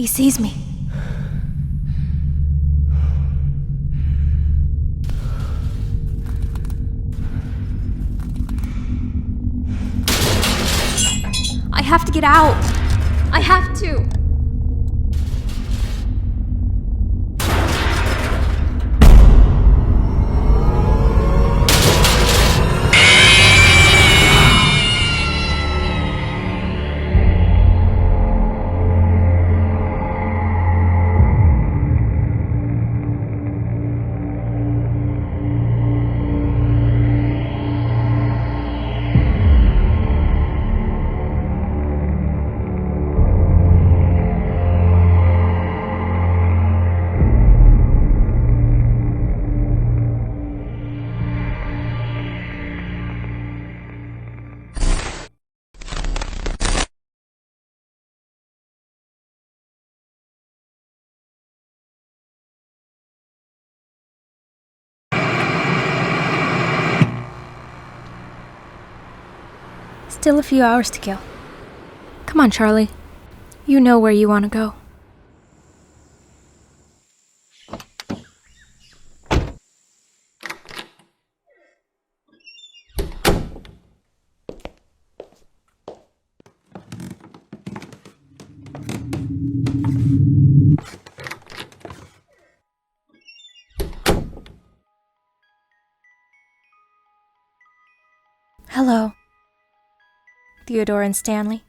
He sees me. I have to get out. I have to. Still a few hours to kill. Come on, Charlie. You know where you want to go. Hello, Theodore and Stanley.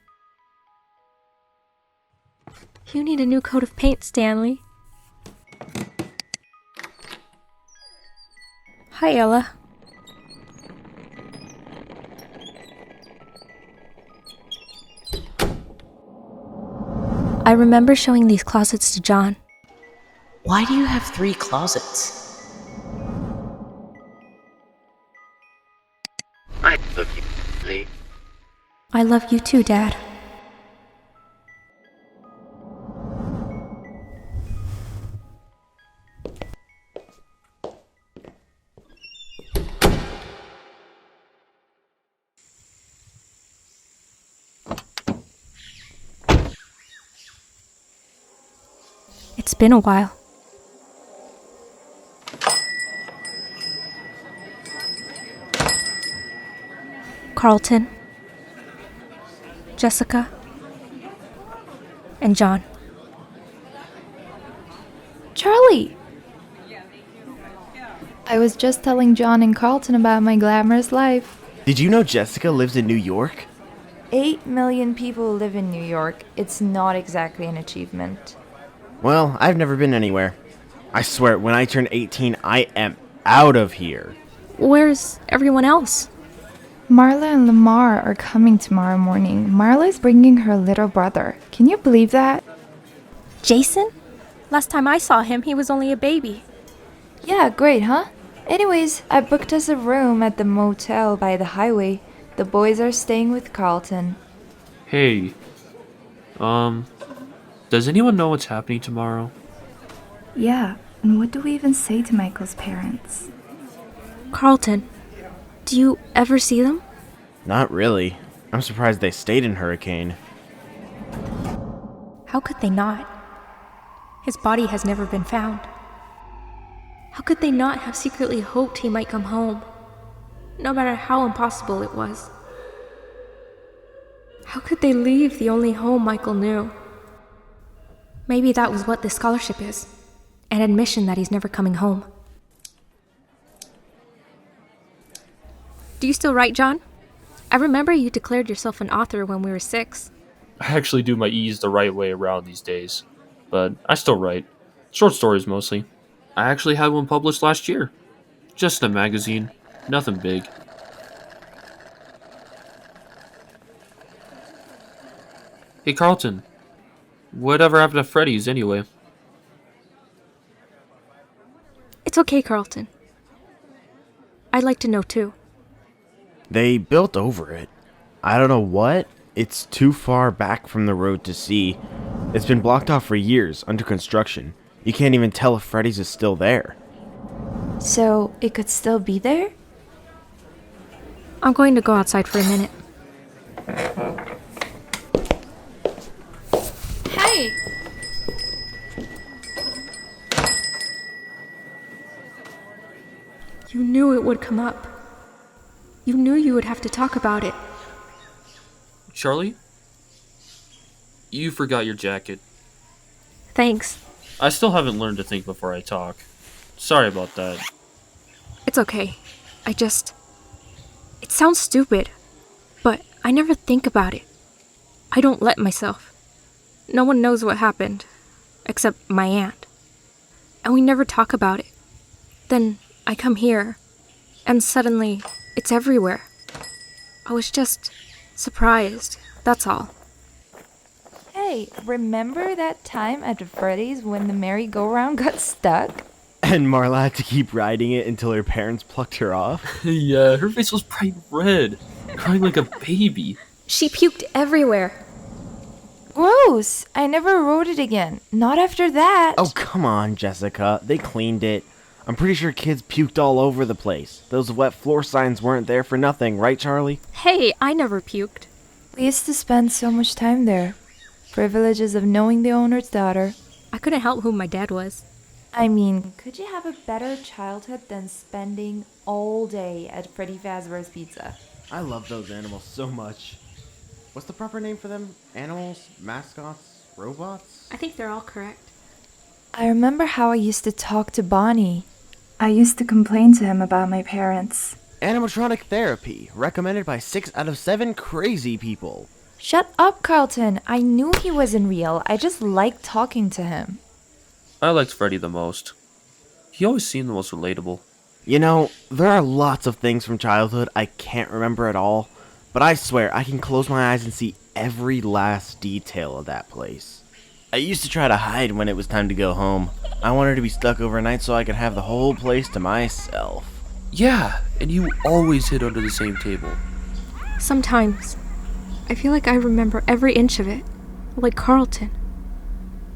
You need a new coat of paint, Stanley. Hi, Ella. I remember showing these closets to John. Why do you have 3 closets? I love you, Lee. I love you too, Dad. It's been a while. Carlton, Jessica, and John. Charlie! I was just telling John and Carlton about my glamorous life. Did you know Jessica lives in New York? 8 million people live in New York. It's not exactly an achievement. Well, I've never been anywhere. I swear, when I turn 18, I am out of here. Where's everyone else? Marla and Lamar are coming tomorrow morning. Marla is bringing her little brother. Can you believe that? Jason? Last time I saw him, he was only a baby. Yeah, great, huh? Anyways, I booked us a room at the motel by the highway. The boys are staying with Carlton. Hey, does anyone know what's happening tomorrow? Yeah, and what do we even say to Michael's parents? Carlton, do you ever see them? Not really. I'm surprised they stayed in Hurricane. How could they not? His body has never been found. How could they not have secretly hoped he might come home, no matter how impossible it was? How could they leave the only home Michael knew? Maybe that was what this scholarship is, an admission that he's never coming home. Do you still write, John? I remember you declared yourself an author when we were 6. I actually do my E's the right way around these days, but I still write. Short stories mostly. I actually had one published last year. Just in a magazine. Nothing big. Hey Carlton, whatever happened to Freddy's anyway? It's okay, Carlton. I'd like to know too. They built over it. I don't know what. It's too far back from the road to see. It's been blocked off for years, under construction. You can't even tell if Freddy's is still there. So, it could still be there? I'm going to go outside for a minute. Hey! You knew it would come up. You knew you would have to talk about it. Charlie? You forgot your jacket. Thanks. I still haven't learned to think before I talk. Sorry about that. It's okay. It sounds stupid, but I never think about it. I don't let myself. No one knows what happened, except my aunt. And we never talk about it. Then I come here, and suddenly it's everywhere. I was just surprised, that's all. Hey, remember that time at Freddy's when the merry-go-round got stuck? And Marla had to keep riding it until her parents plucked her off. Yeah, her face was bright red, crying like a baby. She puked everywhere. Gross! I never rode it again. Not after that. Oh, come on, Jessica. They cleaned it. I'm pretty sure kids puked all over the place. Those wet floor signs weren't there for nothing, right, Charlie? Hey, I never puked. We used to spend so much time there. Privileges of knowing the owner's daughter. I couldn't help who my dad was. I mean, could you have a better childhood than spending all day at Freddy Fazbear's Pizza? I love those animals so much. What's the proper name for them? Animals? Mascots? Robots? I think they're all correct. I remember how I used to talk to Bonnie. I used to complain to him about my parents. Animatronic therapy, recommended by 6 out of 7 crazy people. Shut up, Carlton. I knew he wasn't real. I just liked talking to him. I liked Freddy the most. He always seemed the most relatable. You know, there are lots of things from childhood I can't remember at all, but I swear I can close my eyes and see every last detail of that place. I used to try to hide when it was time to go home. I wanted to be stuck overnight so I could have the whole place to myself. Yeah, and you always hid under the same table. Sometimes, I feel like I remember every inch of it, like Carlton.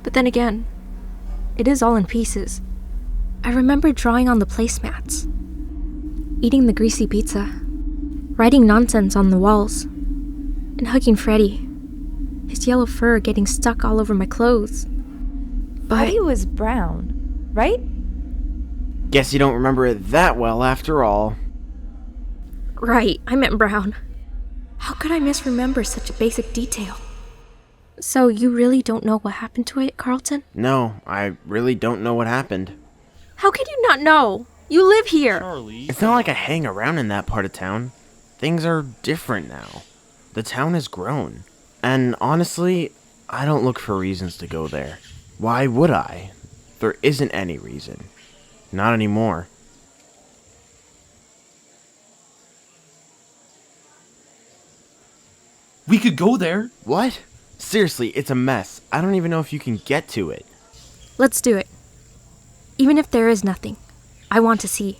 But then again, it is all in pieces. I remember drawing on the placemats, eating the greasy pizza, writing nonsense on the walls, and hugging Freddy, his yellow fur getting stuck all over my clothes. But Freddy was brown, right? Guess you don't remember it that well after all. right, I meant brown. How could I misremember such a basic detail? So you really don't know what happened to it, Carlton? No, I really don't know what happened. How could you not know? You live here. Charlie. It's not like I hang around in that part of town. Things are different now. The town has grown. And honestly, I don't look for reasons to go there. Why would I? There isn't any reason. Not anymore. We could go there. What? Seriously, it's a mess. I don't even know if you can get to it. Let's do it. Even if there is nothing, I want to see.